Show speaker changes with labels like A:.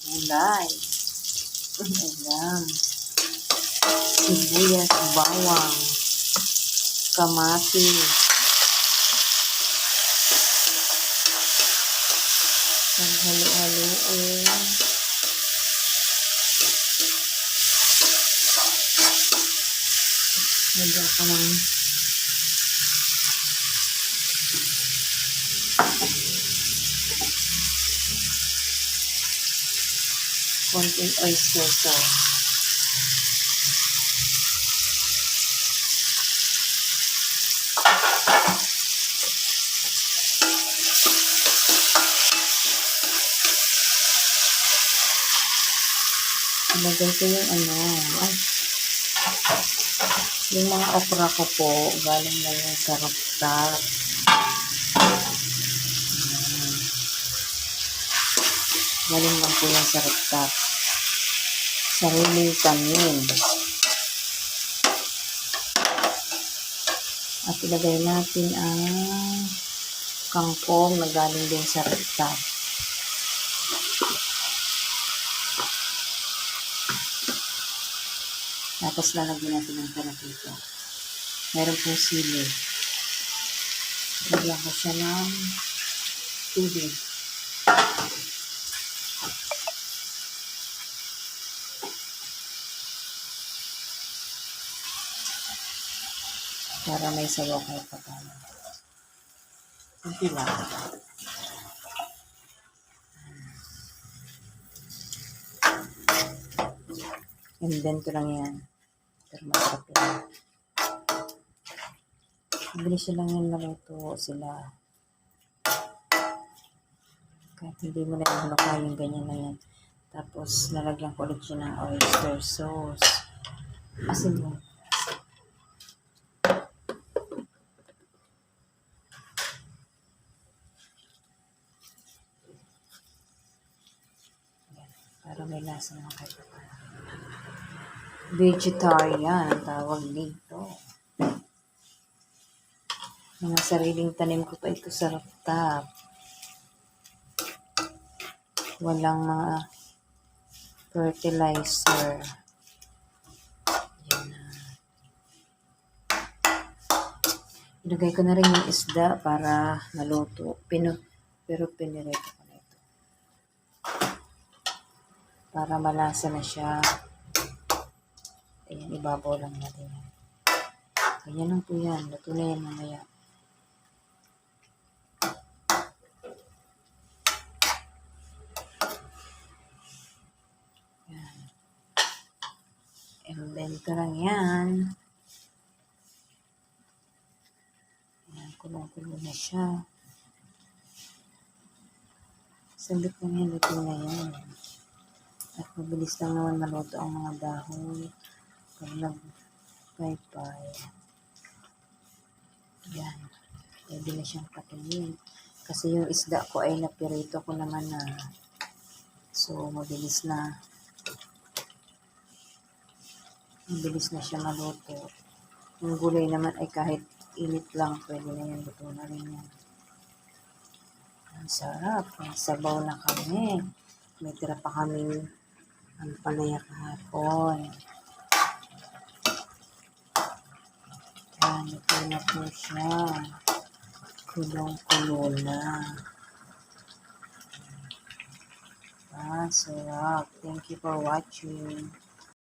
A: gulay, ulam, sibuyas, bawang, kamatis, paghalo-haloin. Lagyan ko ng konting oyster sauce. Ilagay ko yung yung mga okra ko po, galing na yung sa rooftop. Galing lang po yung sa rooftop. Sariling tanim. At ilagay natin ang kangkong na galing din sa rooftop. Tapos lalagyan natin ng taratito. Meron pong sili. Lagyan ko siya ng tubig. Para may sabaw kahit pa tayo. Kunti lang. Invento lang yan. Pero masarap yan. Bilis lang yan maluto sila. Kahit hindi mo na yung kain, ganyan na yan. Tapos, lalagyan ko ulit siya ng oyster sauce. Asin mo. Para may lasa naman kahit pa. Vegetarian ang tawag dito. Mga sariling tanim ko pa ito sa rooftop. Walang mga fertilizer. Yan na. Ilagay ko na rin yung isda para maluto. Pero pinirito ko na ito. Para malasa na siya. Ayan, ibabaw lang natin yan. Ganyan lang po yan. Luto na yan mamaya. Yan. Invento lang yan. Ayan, kulong-kulong na siya. Sabit lang yan, luto na yan. At mabilis lang naman maluto ang mga dahon. Pag nag-paypay. Yan. Pwede na siyang patuloy. Kasi yung isda ko ay napirito ko naman na. So, mabilis na. Mabilis na siya maluto. Yung gulay naman ay kahit init lang, pwede na yan. Luto na rin yan. Ang sarap. May sabaw na kami. May tira pa kaming ang palaya kahapon. Yan, ito na po siya. Kulong-kulo na. Sarap. Thank you for watching.